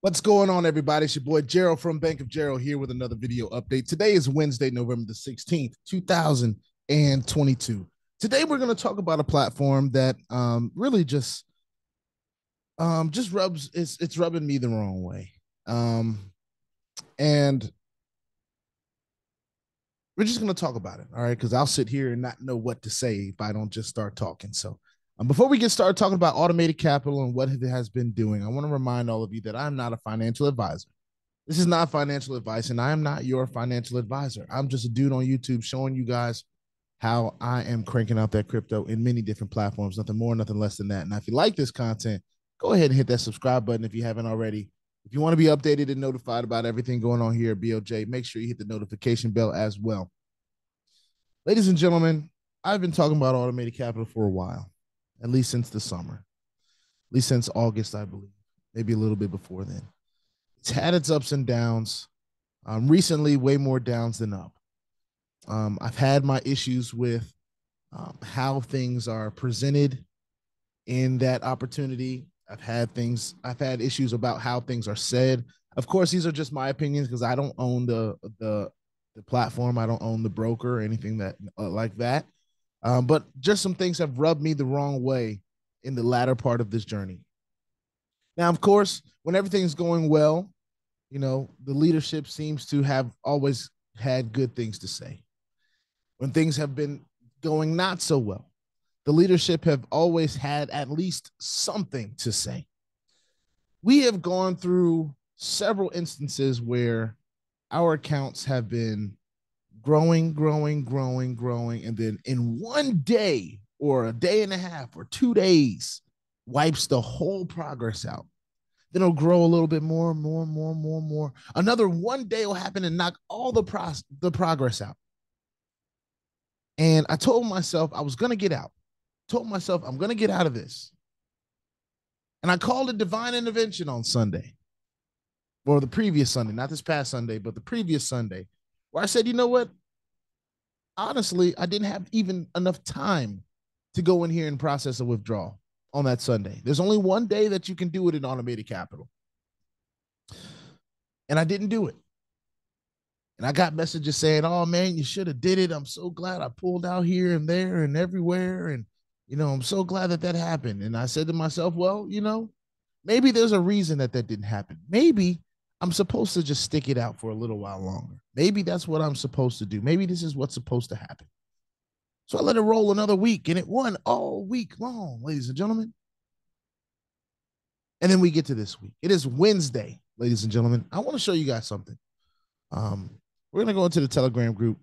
What's going on, everybody? It's your boy Gerald from Bank of Gerald here with another video update. Today is Wednesday, November the 16th, 2022. Today, we're going to talk about a platform that really just rubs it's rubbing me the wrong way. And we're just going to talk about it, all right? Because I'll sit here and not know what to say if I don't just start talking. So, before we get started talking about automated capital and what it has been doing, I want to remind all of you that I'm not a financial advisor. This is not financial advice, and I am not your financial advisor. I'm just a dude on YouTube showing you guys how I am cranking out that crypto in many different platforms, nothing more, nothing less than that. Now, if you like this content, go ahead and hit that subscribe button if you haven't already. If you want to be updated and notified about everything going on here at BOJ, make sure you hit the notification bell as well. Ladies and gentlemen, I've been talking about automated capital for a while, at least since the summer, at least since August, I believe, maybe a little bit before then. It's had its ups and downs. Recently, way more downs than up. I've had my issues with how things are presented in that opportunity. I've had issues about how things are said. Of course, these are just my opinions because I don't own the platform. I don't own the broker or anything that like that. But just some things have rubbed me the wrong way in the latter part of this journey. Now, of course, when everything's going well, the leadership seems to have always had good things to say. When things have been going not so well, the leadership have always had at least something to say. We have gone through several instances where our accounts have been growing, and then in one day or a day and a half or 2 days, wipes the whole progress out. Then it'll grow a little bit more. Another one day will happen and knock all the progress out. And I told myself I was going to get out. Told myself I'm going to get out of this. And I called it divine intervention on Sunday. Or the previous Sunday, not this past Sunday, but the previous Sunday, where I said, you know what? Honestly, I didn't have even enough time to go in here and process a withdrawal on that Sunday. There's only one day that you can do it in automated capital. And I didn't do it. And I got messages saying, oh man, you should have did it. I'm so glad I pulled out here and there and everywhere. And, I'm so glad that happened. And I said to myself, well, maybe there's a reason that didn't happen. Maybe I'm supposed to just stick it out for a little while longer. Maybe that's what I'm supposed to do. Maybe this is what's supposed to happen. So I let it roll another week, and it won all week long, ladies and gentlemen. And then we get to this week. It is Wednesday, ladies and gentlemen. I want to show you guys something. We're going to go into the Telegram group.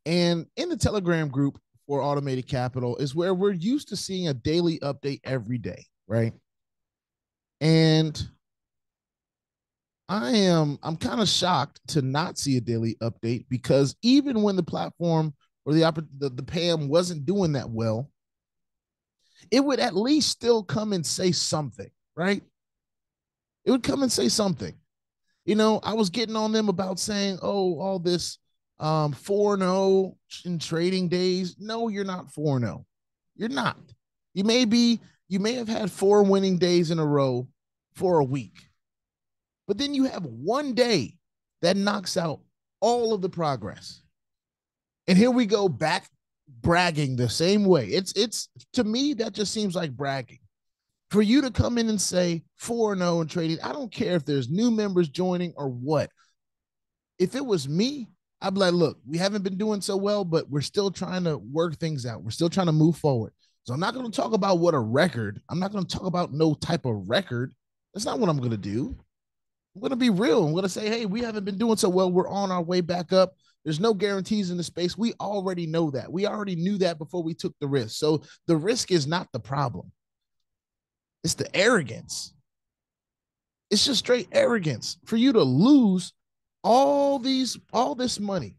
And in the Telegram group for automated capital is where we're used to seeing a daily update every day, right? And I'm kind of shocked to not see a daily update because even when the platform or the PAMM wasn't doing that well, it would at least still come and say something, right? It would come and say something. I was getting on them about saying, oh, all this 4-0 in trading days. No, you're not 4-0. You're not. You may have had 4 winning days in a row for a week. But then you have one day that knocks out all of the progress. And here we go back bragging the same way. It's to me, that just seems like bragging. For you to come in and say 4-0 in trading, I don't care if there's new members joining or what. If it was me, I'd be like, look, we haven't been doing so well, but we're still trying to work things out. We're still trying to move forward. So I'm not going to talk about what a record. I'm not going to talk about no type of record. That's not what I'm going to do. I'm going to be real. I'm going to say, hey, we haven't been doing so well. We're on our way back up. There's no guarantees in the space. We already know that. We already knew that before we took the risk. So the risk is not the problem. It's the arrogance. It's just straight arrogance for you to lose all this money,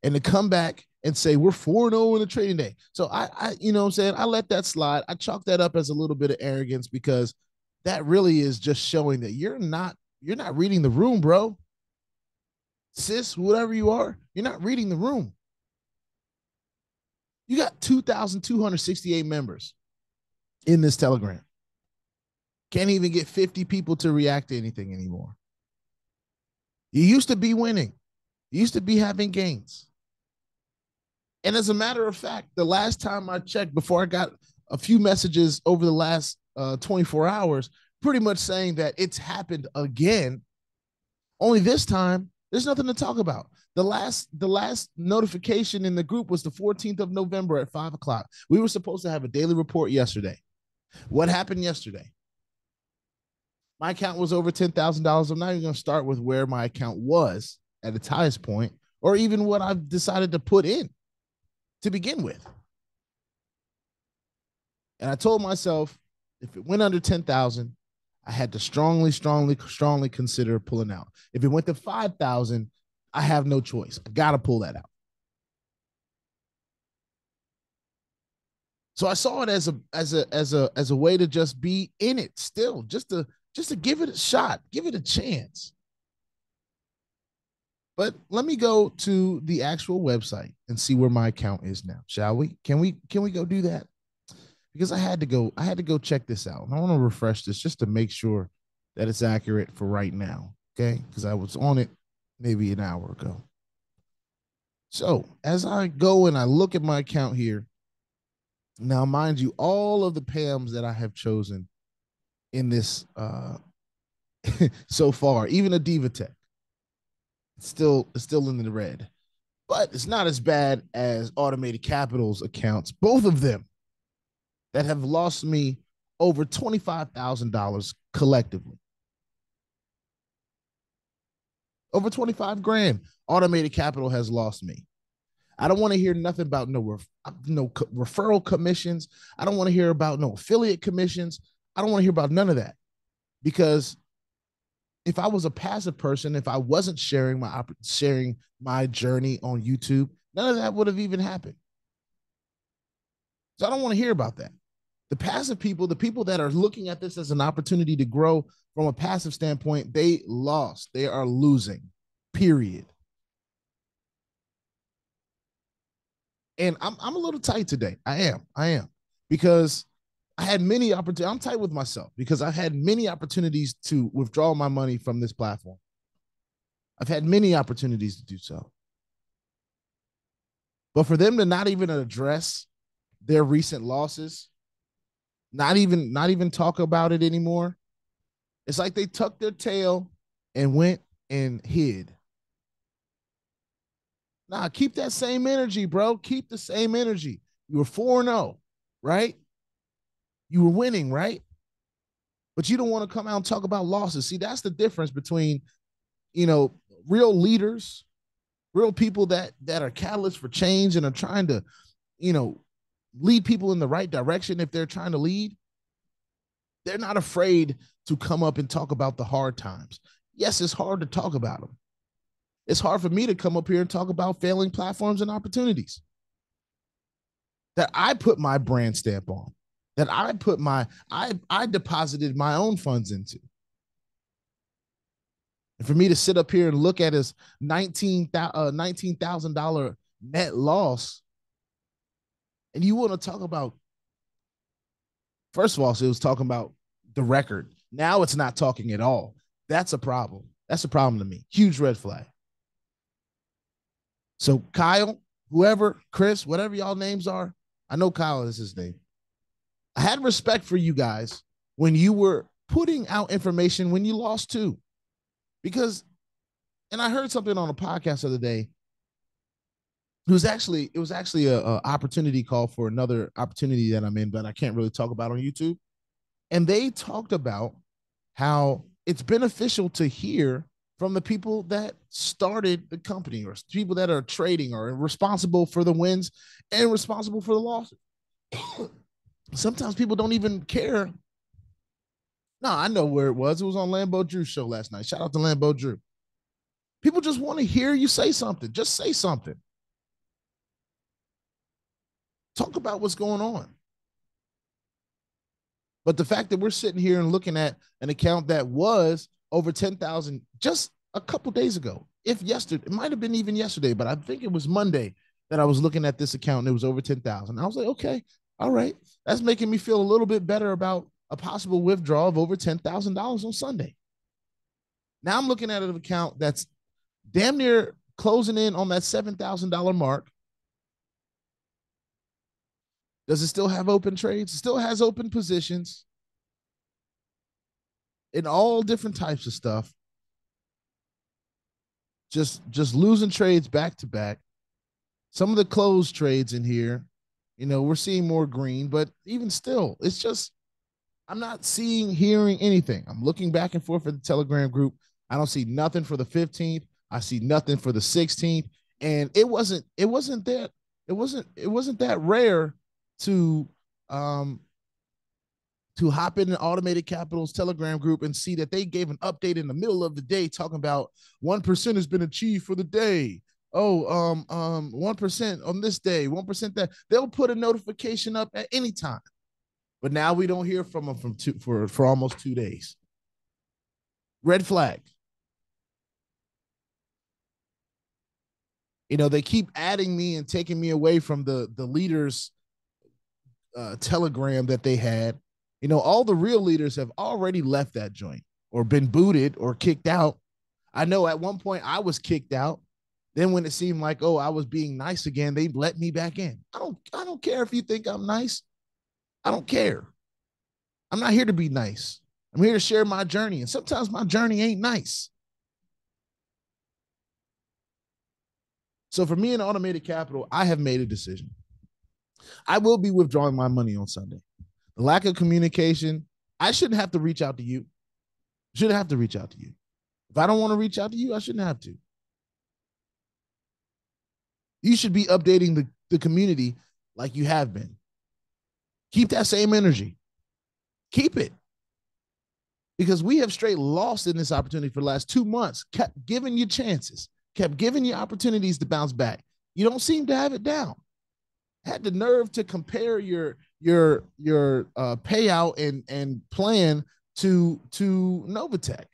and to come back and say we're 4-0 in the trading day. So I I let that slide. I chalk that up as a little bit of arrogance because that really is just showing that you're not reading the room, bro. Sis, whatever you are, you're not reading the room. You got 2,268 members in this Telegram. Can't even get 50 people to react to anything anymore. You used to be winning. You used to be having gains. And as a matter of fact, the last time I checked, before I got a few messages over the last 24 hours, pretty much saying that it's happened again. Only this time, there's nothing to talk about. The last notification in the group was the 14th of November at 5 o'clock. We were supposed to have a daily report yesterday. What happened yesterday? My account was over $10,000. I'm not even going to start with where my account was at its highest point, or even what I've decided to put in to begin with. And I told myself, if it went under 10,000, I had to strongly consider pulling out. If it went to 5,000, I have no choice. I got to pull that out. So I saw it as a way to just be in it still, just to give it a shot, give it a chance. But let me go to the actual website and see where my account is now, shall we? Can we go do that? Because I had to go check this out. And I want to refresh this just to make sure that it's accurate for right now. Okay. Because I was on it maybe an hour ago. So as I go and I look at my account here, now mind you, all of the PAMMs that I have chosen in this so far, even a DivaTech, it's still in the red. But it's not as bad as Automated Capital's accounts, both of them, that have lost me over $25,000 collectively. Over 25 grand Automated Capital has lost me. I don't want to hear nothing about no referral commissions. I don't want to hear about no affiliate commissions. I don't want to hear about none of that, because if I was a passive person, if I wasn't sharing my journey on YouTube, none of that would have even happened. So I don't want to hear about that. The passive people, the people that are looking at this as an opportunity to grow from a passive standpoint, they lost. They are losing, period. And I'm a little tight today. I am. Because I had many opportunities. I'm tight with myself because I've had many opportunities to withdraw my money from this platform. I've had many opportunities to do so. But for them to not even address their recent losses, not even talk about it anymore, it's like they tucked their tail and went and hid. Nah, keep that same energy, bro. Keep the same energy. You were 4-0, right? You were winning, right? But you don't want to come out and talk about losses. See, that's the difference between, real leaders, real people that are catalysts for change and are trying to, lead people in the right direction. If they're trying to lead, they're not afraid to come up and talk about the hard times. Yes, it's hard to talk about them. It's hard for me to come up here and talk about failing platforms and opportunities that I put my brand stamp on, that I deposited my own funds into. And for me to sit up here and look at his $19,000 net loss, and you want to talk about, first of all, so it was talking about the record. Now it's not talking at all. That's a problem. That's a problem to me. Huge red flag. So Kyle, whoever, Chris, whatever y'all names are, I know Kyle is his name. I had respect for you guys when you were putting out information when you lost too. Because, and I heard something on a podcast the other day. It was actually a opportunity call for another opportunity that I'm in, but I can't really talk about on YouTube. And they talked about how it's beneficial to hear from the people that started the company, or people that are trading or responsible for the wins and responsible for the losses. Sometimes people don't even care. No, I know where it was. It was on Lambeau Drew's show last night. Shout out to Lambeau Drew. People just want to hear you say something. Just say something. Talk about what's going on. But the fact that we're sitting here and looking at an account that was over 10,000 just a couple days ago, if yesterday, it might have been even yesterday, but I think it was Monday that I was looking at this account and it was over 10,000. I was like, okay, all right. That's making me feel a little bit better about a possible withdrawal of over $10,000 on Sunday. Now I'm looking at an account that's damn near closing in on that $7,000 mark. Does it still have open trades? It still has open positions in all different types of stuff. Just losing trades back to back. Some of the closed trades in here, we're seeing more green, but even still, it's just, I'm not hearing anything. I'm looking back and forth at the Telegram group. I don't see nothing for the 15th. I see nothing for the 16th. And it wasn't that rare to hop in an Automated Capital's Telegram group and see that they gave an update in the middle of the day talking about 1% has been achieved for the day. 1% on this day, 1% that. They'll put a notification up at any time. But now we don't hear from them for almost 2 days. Red flag. They keep adding me and taking me away from the leaders Telegram that they had. All the real leaders have already left that joint or been booted or kicked out. I know at one point I was kicked out. Then when it seemed like, I was being nice again, they let me back in. I don't care if you think I'm nice. I don't care. I'm not here to be nice. I'm here to share my journey. And sometimes my journey ain't nice. So for me and Automated Capital, I have made a decision. I will be withdrawing my money on Sunday. The lack of communication, I shouldn't have to reach out to you. Shouldn't have to reach out to you. If I don't want to reach out to you, I shouldn't have to. You should be updating the community like you have been. Keep that same energy. Keep it. Because we have straight lost in this opportunity for the last 2 months, kept giving you chances, kept giving you opportunities to bounce back. You don't seem to have it down. Had the nerve to compare your payout and plan to NOVATECH.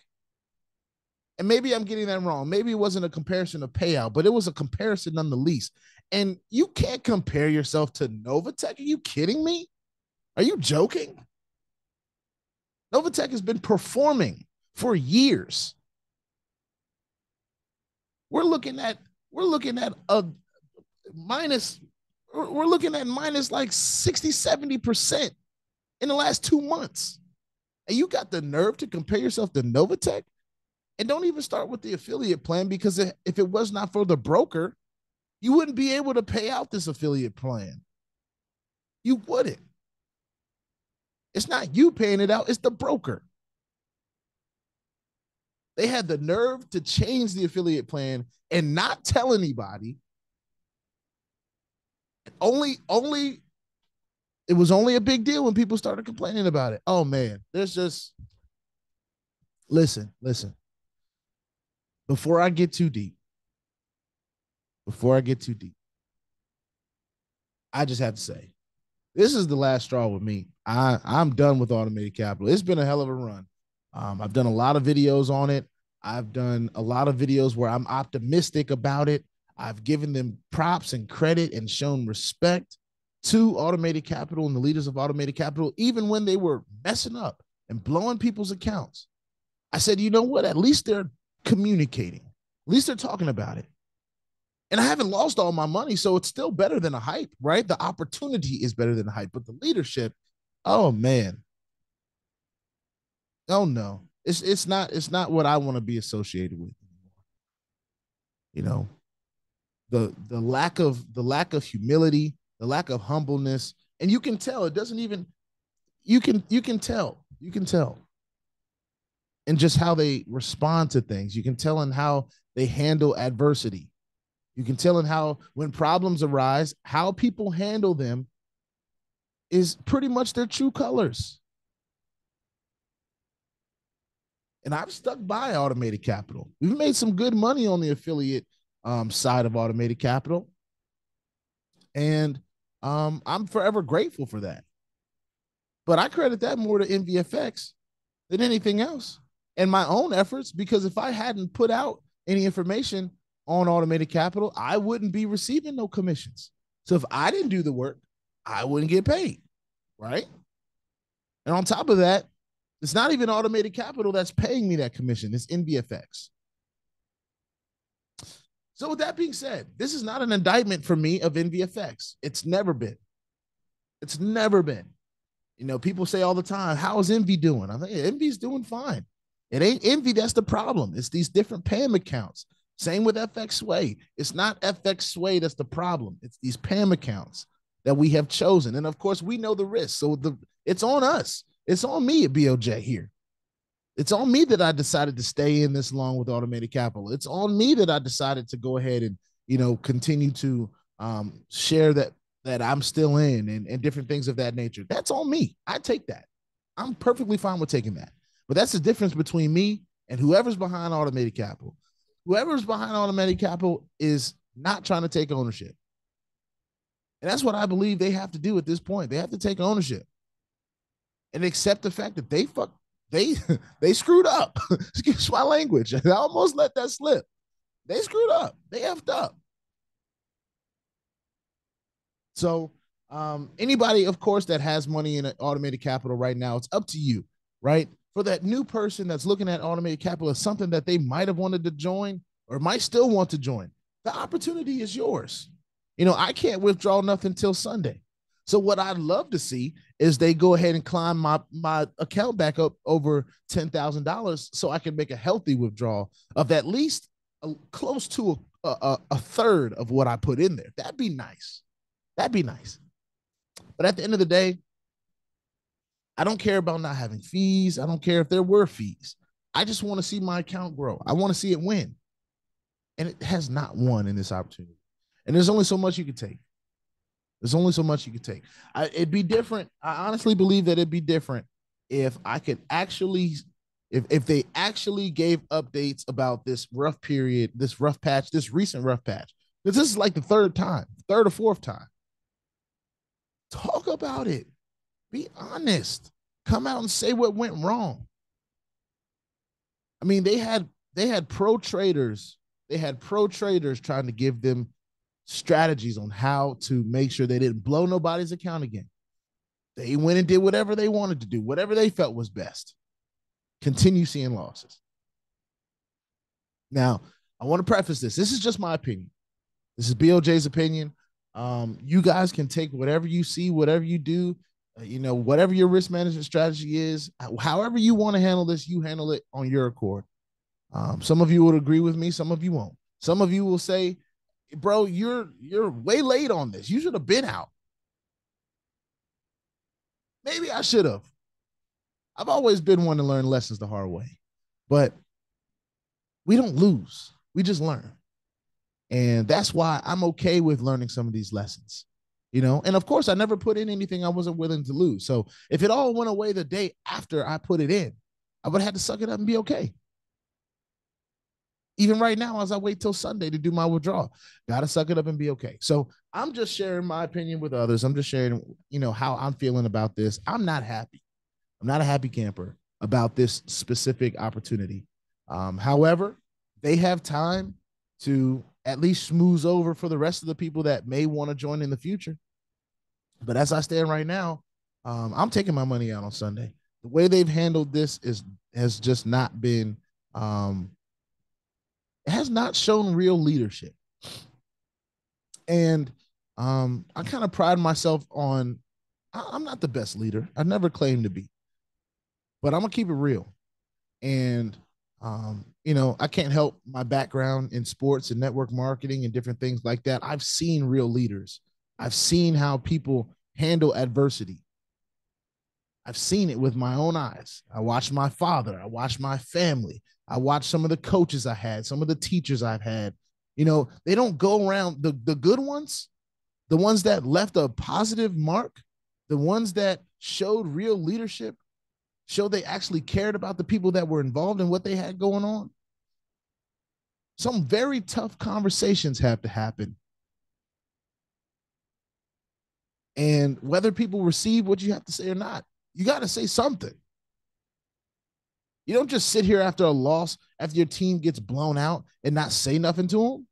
And maybe I'm getting that wrong. Maybe it wasn't a comparison of payout, but it was a comparison nonetheless. And you can't compare yourself to NOVATECH. Are you kidding me? Are you joking? NOVATECH has been performing for years. We're looking at minus like 60, 70% in the last 2 months. And you got the nerve to compare yourself to NOVATECH? And don't even start with the affiliate plan, because if it was not for the broker, you wouldn't be able to pay out this affiliate plan. You wouldn't. It's not you paying it out, it's the broker. They had the nerve to change the affiliate plan and not tell anybody. It was only a big deal when people started complaining about it. Oh man, listen. Before I get too deep, I just have to say, this is the last straw with me. I'm done with Automated Capital. It's been a hell of a run. I've done a lot of videos on it. I've done a lot of videos where I'm optimistic about it. I've given them props and credit and shown respect to Automated Capital and the leaders of Automated Capital, even when they were messing up and blowing people's accounts. I said, you know what? At least they're communicating. At least they're talking about it. And I haven't lost all my money, so it's still better than a hype, right? The opportunity is better than a hype, but the leadership, oh man. Oh no. It's not what I want to be associated with anymore. The lack of humility, the lack of humbleness, and you can tell it doesn't even you can tell in just how they respond to things. You can tell in how they handle adversity. You can tell in how, when problems arise, how people handle them is pretty much their true colors. And I've stuck by Automated Capital. We've made some good money on the affiliate side of Automated Capital. And I'm forever grateful for that. But I credit that more to ENVI than anything else, and my own efforts, because if I hadn't put out any information on Automated Capital, I wouldn't be receiving no commissions. So if I didn't do the work, I wouldn't get paid, right? And on top of that, it's not even automated capital that's paying me that commission. It's NVFX. So with that being said, this is not an indictment for me of NVFX. It's never been. It's never been. You know, people say all the time, how is ENVI doing? I think ENVI's doing fine. It ain't ENVI that's the problem. It's these different PAMM accounts. Same with FXSWAY. It's not FXSWAY that's the problem. It's these PAMM accounts that we have chosen. And of course, we know the risk. So it's on us. It's on me at BOJ here. It's on me that I decided to stay in this long with automated capital. It's on me that I decided to go ahead and, you know, continue to share that I'm still in and different things of that nature. That's on me. I take that. I'm perfectly fine with taking that. But that's the difference between me and whoever's behind automated capital. Whoever's behind automated capital is not trying to take ownership. And that's what I believe they have to do at this point. They have to take ownership and accept the fact that they screwed up. Excuse my language. I almost let that slip. They screwed up. They effed up. So anybody, of course, that has money in automated capital right now, it's up to you, right? For that new person that's looking at automated capital as something that they might have wanted to join or might still want to join, the opportunity is yours. You know, I can't withdraw nothing till Sunday. So what I'd love to see is they go ahead and climb my account back up over $10,000 so I can make a healthy withdrawal of at least close to a third of what I put in there. That'd be nice. That'd be nice. But at the end of the day, I don't care about not having fees. I don't care if there were fees. I just want to see my account grow. I want to see it win. And it has not won in this opportunity. And there's only so much you can take. There's only so much you could take. It'd be different. I honestly believe that it'd be different if I could actually, if they actually gave updates about this rough period, this rough patch, this recent rough patch. Because this is like the third or fourth time. Talk about it. Be honest. Come out and say what went wrong. I mean, they had pro traders. They had pro traders trying to give them strategies on how to make sure they didn't blow nobody's account again. They went and did whatever they wanted to do, whatever they felt was best. Continue seeing losses. Now, I want to preface this. This is just my opinion. This is BOJ's opinion. You guys can take whatever you see, whatever you do, you know, whatever your risk management strategy is, however you want to handle this, you handle it on your accord. Some of you would agree with me. Some of you won't. Some of you will say, bro, you're way late on this. You should have been out. Maybe I should have. I've always been one to learn lessons the hard way, but we don't lose. We just learn. And that's why I'm okay with learning some of these lessons, you know? And of course, I never put in anything I wasn't willing to lose. So if it all went away the day after I put it in, I would have had to suck it up and be okay. Even right now, as I wait till Sunday to do my withdrawal, got to suck it up and be okay. So I'm just sharing my opinion with others. I'm just sharing, you know, how I'm feeling about this. I'm not happy. I'm not a happy camper about this specific opportunity. However, they have time to at least smooth over for the rest of the people that may want to join in the future. But as I stand right now, I'm taking my money out on Sunday. The way they've handled this has just not been, it has not shown real leadership. And I kind of pride myself on, I'm not the best leader. I never claimed to be, but I'm gonna keep it real. And you know, I can't help my background in sports and network marketing and different things like that. I've seen real leaders. I've seen how people handle adversity. I've seen it with my own eyes. I watched my father. I watched my family. I watched some of the coaches I had, some of the teachers I've had. You know, they don't go around the good ones, the ones that left a positive mark, the ones that showed real leadership, showed they actually cared about the people that were involved in what they had going on. Some very tough conversations have to happen. And whether people receive what you have to say or not, you got to say something. You don't just sit here after a loss, after your team gets blown out and not say nothing to them.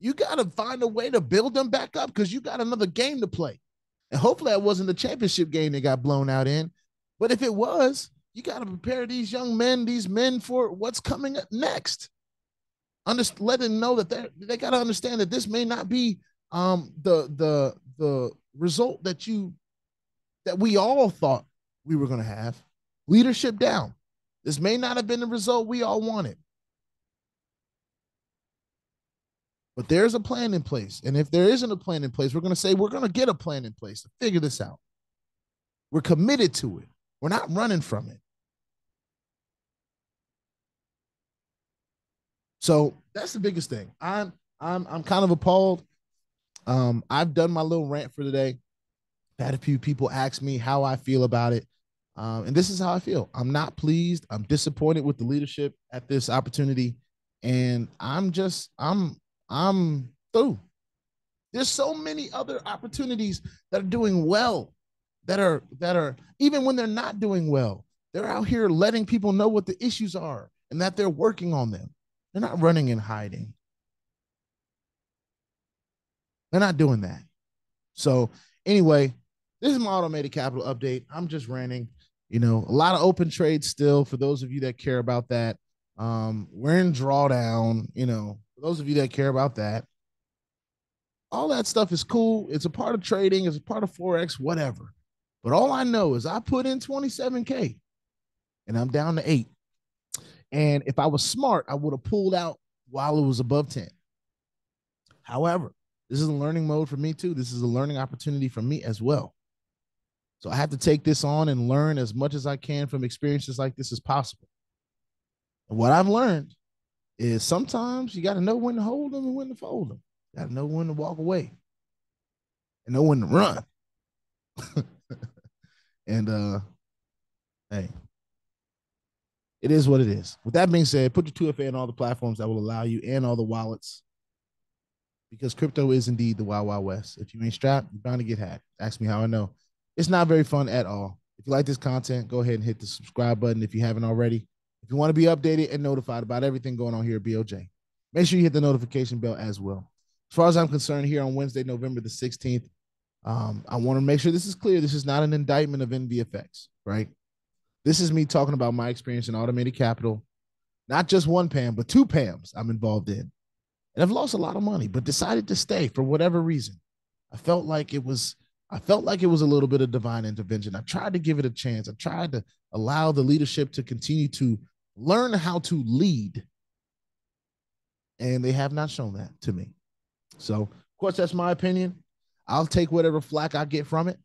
You got to find a way to build them back up because you got another game to play. And hopefully that wasn't the championship game they got blown out in. But if it was, you got to prepare these young men, these men for what's coming up next. Let them know that they got to understand that this may not be the result that we all thought we were going to have. Leadership down. This may not have been the result we all wanted. But there's a plan in place. And if there isn't a plan in place, we're going to say we're going to get a plan in place to figure this out. We're committed to it. We're not running from it. So that's the biggest thing. I'm kind of appalled. I've done my little rant for today. I've had a few people ask me how I feel about it. And this is how I feel. I'm not pleased. I'm disappointed with the leadership at this opportunity. And I'm through. There's so many other opportunities that are doing well, that are even when they're not doing well, they're out here letting people know what the issues are and that they're working on them. They're not running and hiding. They're not doing that. So anyway, this is my automated capital update. I'm just ranting. A lot of open trades still for those of you that care about that. We're in drawdown, for those of you that care about that. All that stuff is cool. It's a part of trading. It's a part of Forex, whatever. But all I know is I put in 27K and I'm down to 8. And if I was smart, I would have pulled out while it was above 10. However, this is a learning mode for me too. This is a learning opportunity for me as well. So I have to take this on and learn as much as I can from experiences like this as possible. And what I've learned is sometimes you got to know when to hold them and when to fold them. You got to know when to walk away and know when to run. And hey, it is what it is. With that being said, put your 2FA on all the platforms that will allow you and all the wallets, because crypto is indeed the Wild Wild West. If you ain't strapped, you're bound to get hacked. Ask me how I know. It's not very fun at all. If you like this content, go ahead and hit the subscribe button if you haven't already. If you want to be updated and notified about everything going on here at BOJ, make sure you hit the notification bell as well. As far as I'm concerned, here on Wednesday, November the 16th, I want to make sure this is clear. This is not an indictment of NVFX, right? This is me talking about my experience in automated capital, not just one PAM, but 2 PAMs I'm involved in. And I've lost a lot of money, but decided to stay for whatever reason. I felt like it was a little bit of divine intervention. I tried to give it a chance. I tried to allow the leadership to continue to learn how to lead. And they have not shown that to me. So, of course, that's my opinion. I'll take whatever flack I get from it,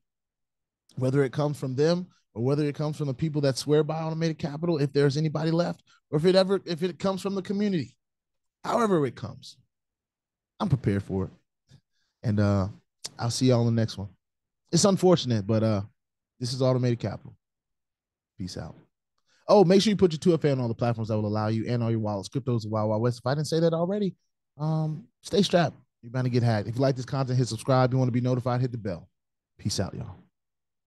whether it comes from them or whether it comes from the people that swear by automated capital, if there's anybody left, or if it comes from the community. However it comes, I'm prepared for it. And I'll see y'all in the next one. It's unfortunate, but this is automated capital. Peace out. Oh, make sure you put your 2FA on all the platforms that will allow you and all your wallets. Crypto is the Wild Wild West. If I didn't say that already, stay strapped. You're bound to get hacked. If you like this content, hit subscribe. You want to be notified, hit the bell. Peace out, y'all.